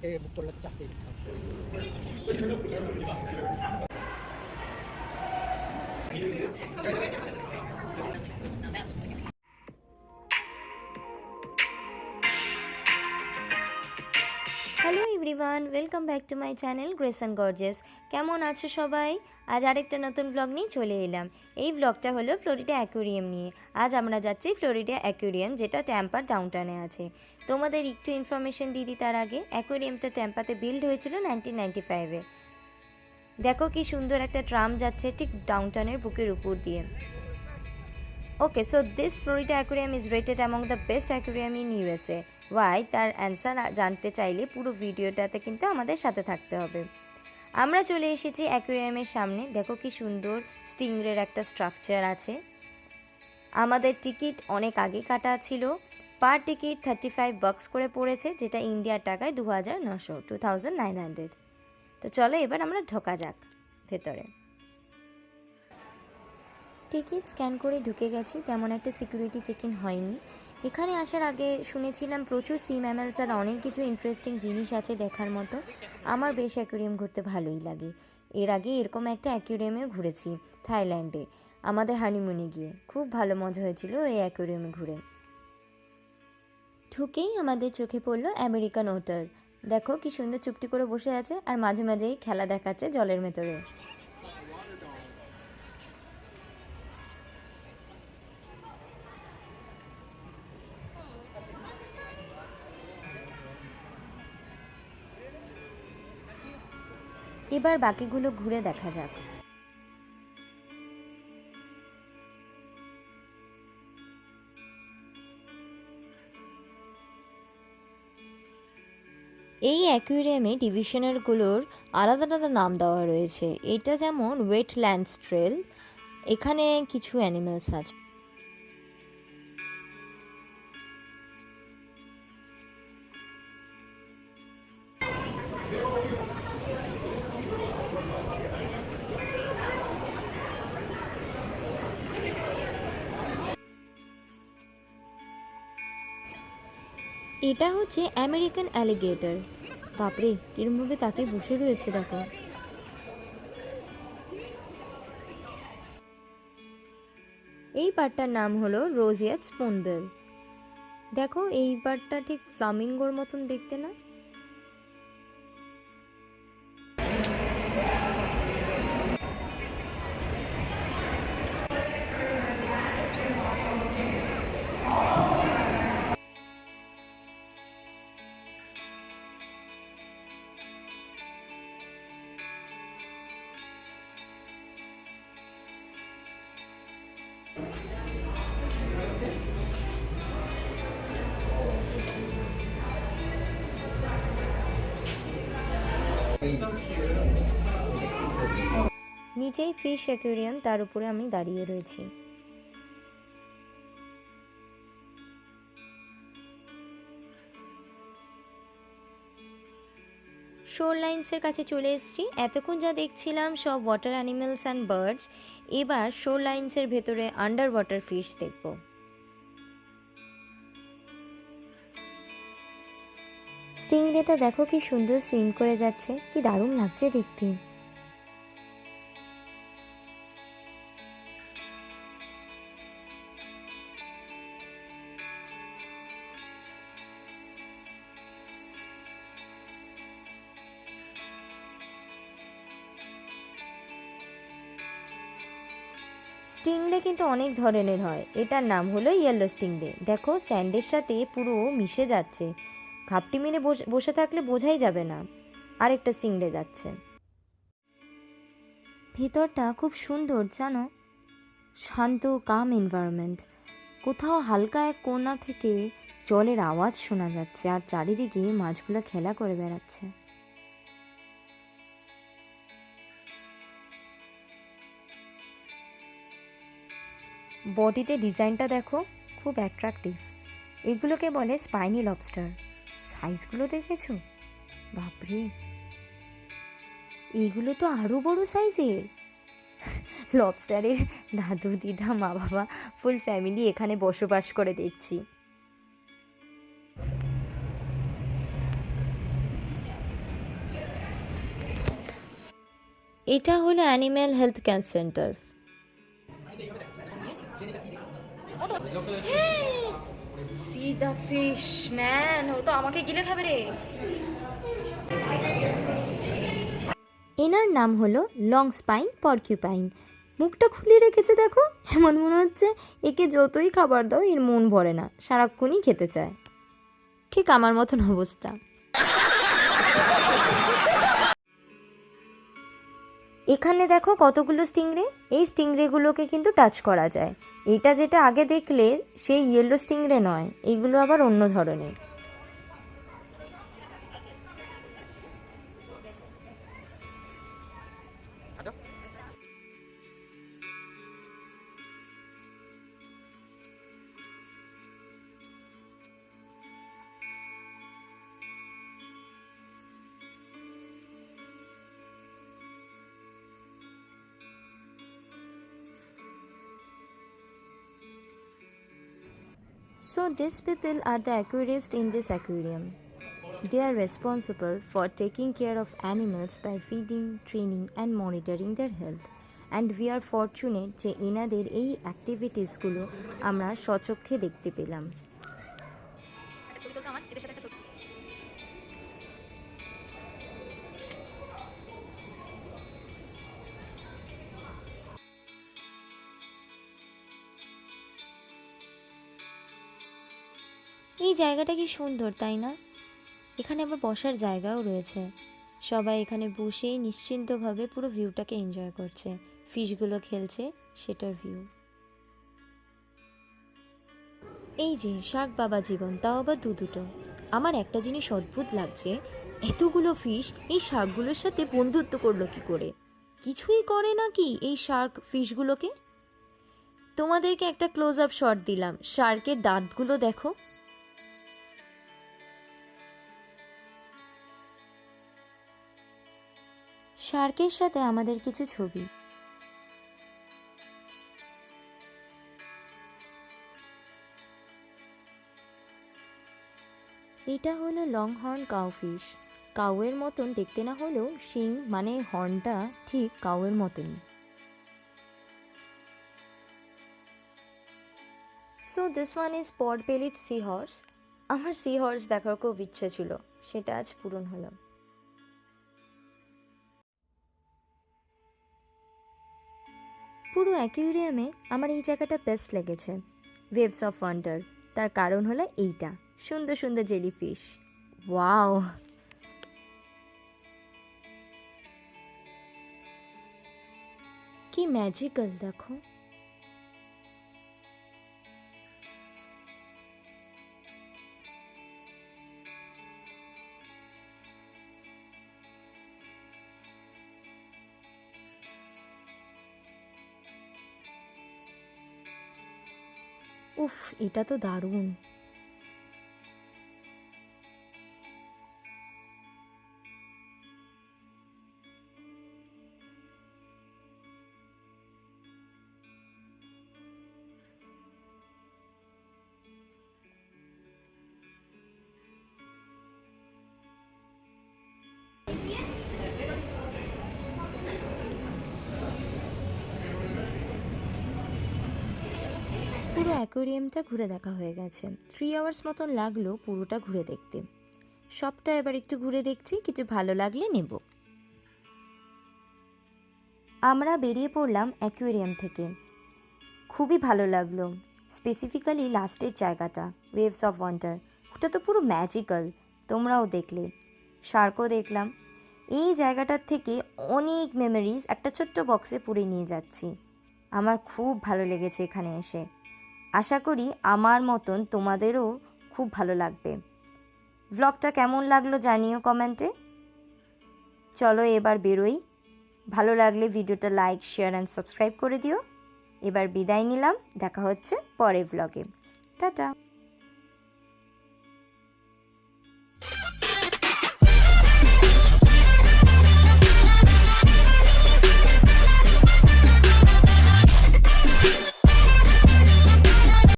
বাইকে বুক করলে তো চাকরি hello everyone, welcome back to my channel grace and gorgeous. কেমন আছো সবাই? আজ আরেকটা নতুন ব্লগ নিয়ে চলে এলাম। এই ব্লগটা হলো ফ্লোরিডা অ্যাকুয়ারিয়াম নিয়ে। আজ আমরা যাচ্ছি ফ্লোরিডা অ্যাকুয়ারিয়াম, যেটা ট্যাম্পার ডাউনটাউনে আছে। তোমাদের একটু ইনফরমেশন দিয়ে দিই তার আগে। অ্যাকুয়ারিয়ামটা ট্যাম্পাতে বিল্ড হয়েছিল 1995-এ। দেখো কি সুন্দর একটা ট্রাম যাচ্ছে ঠিক ডাউনটাউনের বুকের উপর দিয়ে। Okay, so this Florida aquarium is rated among the best aquarium in USA. Why? তার অ্যান্সার জানতে চাইলে পুরো ভিডিওটাতে কিন্তু আমাদের সাথে থাকতে হবে। আমরা চলে এসেছি অ্যাকুয়ারিয়ামের সামনে। দেখো কি সুন্দর স্টিংরের একটা স্ট্রাকচার আছে। আমাদের টিকিট অনেক আগে কাটা ছিল। পার টিকিট $35 করে পড়েছে, যেটা ইন্ডিয়ার টাকায় 2900। তো চলো এবার আমরা ঢোকা যাক ভেতরে। টিকিট স্ক্যান করে ঢুকে গেছি। তেমন একটা সিকিউরিটি চেক ইন হয়নি। এখানে আসার আগে শুনেছিলাম প্রচুর সি ম্যামেলস আর অনেক কিছু ইন্টারেস্টিং জিনিস আছে দেখার মতো। আমার বেশ অ্যাকুয়ারিয়াম ঘুরতে ভালোই লাগে। এর আগে এরকম একটা অ্যাকুয়ারিয়ামেও ঘুরেছি, থাইল্যান্ডে, আমাদের হানিমুনে গিয়ে। খুব ভালো মজা হয়েছিল এই অ্যাকুয়ারিয়ামে ঘুরে। ঢুকেই আমাদের চোখে পড়লো আমেরিকান ওটার। দেখো কি সুন্দর চুপটি করে বসে আছে আর মাঝে মাঝেই খেলা দেখাচ্ছে জলের ভেতরে। এবার বাকিগুলো ঘুরে দেখা যাক। এই অ্যাকুয়ারিয়ামে ডিভিশনারগুলোর আলাদা আলাদা নাম দেওয়া রয়েছে। এটা যেমন ওয়েটল্যান্ডস ট্রেল, এখানে কিছু অ্যানিমেলস আছে। এটা হচ্ছে আমেরিকান অ্যালিগেটর। বাপরে, কিরমভাবে তাকে বসে রয়েছে দেখো। এই পার্টটার নাম হলো রোজিয়াট স্পুনবিল। দেখো এই পার্টটা ঠিক ফ্লামিঙ্গোর মতন দেখতে না? নিচেই ফিশ অ্যাকুয়ারিয়াম, তার উপরে আমি দাঁড়িয়ে রয়েছি। শোর লাইন্সের কাছে চলে এসেছি। এতক্ষণ যা দেখছিলাম সব ওয়াটার অ্যানিমেলস অ্যান্ড বার্ডস। এবার শোর লাইন্সের ভেতরে আন্ডার ওয়াটার ফিশ দেখব। স্টিংরেটা দেখো কি সুন্দর সুইম করে যাচ্ছে, কি দারুণ লাগছে দেখতে। স্টিংরে কিন্তু অনেক ধরনের হয়। এটার নাম হলো ইয়েলো স্টিংরে। দেখো স্যান্ডের সাথে পুরো মিশে যাচ্ছে। ঘাপটি মেরে বসে থাকলে বোঝাই যাবে না আরেকটা স্টিংরে যাচ্ছে। ভিতরটা খুব সুন্দর জানো, শান্ত কাম এনভায়রনমেন্ট। কোথাও হালকা এক কোণা থেকে জলের আওয়াজ শোনা যাচ্ছে আর চারিদিকে মাছগুলো খেলা করে বেড়াচ্ছে। বডিতে ডিজাইনটা দেখো, খুব অ্যাট্রাকটিভ। এগুলোকে বলে স্পাইনি লবস্টার। সাইজগুলো দেখেছো? বাপরে, এগুলো তো আরও বড় সাইজের। লবস্টারের দাদু দিদা মা বাবা ফুল ফ্যামিলি এখানে বসবাস করে দেখছি। এটা হলো animal health care centre. See the fish man, ও তো আমাকে গিলে খাবে রে। এনার নাম হলো লং স্পাইন পরকিউপাইন। মুখটা খুলে রেখেছে দেখো, এমন মনে হচ্ছে একে যতই খাবার দাও এর মন ভরে না, সারাক্ষণই খেতে চায়। ঠিক আমার মতন অবস্থা। এখানে দেখো কতগুলো স্টিংরে। এই স্টিংরেগুলোকে কিন্তু টাচ করা যায়। এইটা যেটা আগে দেখলে সেই ইয়েলো স্টিংরে নয়, এইগুলো আবার অন্য ধরনের। So these people are the aquarists in this aquarium. They are responsible for taking care of animals by feeding, training and monitoring their health. And we are fortunate যে এনাদের এই অ্যাক্টিভিটিসগুলো আমরা স্বচক্ষে দেখতে পেলাম। এই জায়গাটা কি সুন্দর তাই না? এখানে আবার বসার জায়গাও রয়েছে। সবাই এখানে বসে নিশ্চিন্তভাবে পুরো ভিউটাকে এনজয় করছে। ফিশগুলো খেলছে, সেটার ভিউ। এই যে শার্ক বাবা জীবন, তাও আবার দুটো। আমার একটা জিনিস অদ্ভুত লাগছে, এতগুলো ফিশ এই শার্কগুলোর সাথে বন্ধুত্ব করলো কি করে? কিছুই করে না কি এই শার্ক ফিশগুলোকে? তোমাদেরকে একটা ক্লোজ আপ শট দিলাম, শার্কের দাঁতগুলো দেখো। শার্কের সাথে আমাদের কিছু ছবি। এটা হলো লং হর্ন কাউ ফিশ। কাউয়ের মতন দেখতে না হলেও শিং মানে হর্নটা ঠিক কাউয়ের মতনই। So this one is pot bellied seahorse. আমার সি হর্স দেখার খুব ইচ্ছে ছিল, সেটা আজ পূরণ হলো। পুরো অ্যাকুয়ারিয়ামে আমার এই জায়গাটা বেস্ট লেগেছে, ওয়েভস অফ ওয়ান্ডার। তার কারণ হলো এইটা, সুন্দর সুন্দর জেলিফিশ। ওয়াও, কি ম্যাজিক্যাল দেখো। উফ, এটা তো দারুণ। পুরো অ্যাকোয়ারিয়ামটা ঘুরে দেখা হয়ে গেছে। 3 আওয়ার্স মতন লাগলো পুরোটা ঘুরে দেখতে। সবটা এবার একটু ঘুরে দেখছি, কিছু ভালো লাগলে নেব। আমরা বেরিয়ে পড়লাম অ্যাকোয়ারিয়াম থেকে। খুবই ভালো লাগলো, স্পেসিফিক্যালি লাস্টের জায়গাটা, ওয়েভস অফ ওয়ান্ডার। ওটা তো পুরো ম্যাজিক্যাল, তোমরাও দেখলে। শার্কও দেখলাম। এই জায়গাটার থেকে অনেক মেমোরিজ একটা ছোট্ট বক্সে পুরে নিয়ে যাচ্ছি। আমার খুব ভালো লেগেছে এখানে এসে। আশা করি আমার মতন তোমাদেরও খুব ভালো লাগবে। ভ্লগটা কেমন লাগলো জানিও কমেন্টে। চলো এবার বেরোই। ভালো লাগলে ভিডিওটা লাইক, শেয়ার অ্যান্ড সাবস্ক্রাইব করে দিও। এবার বিদায় নিলাম, দেখা হচ্ছে পরের ভ্লগে। টাটা।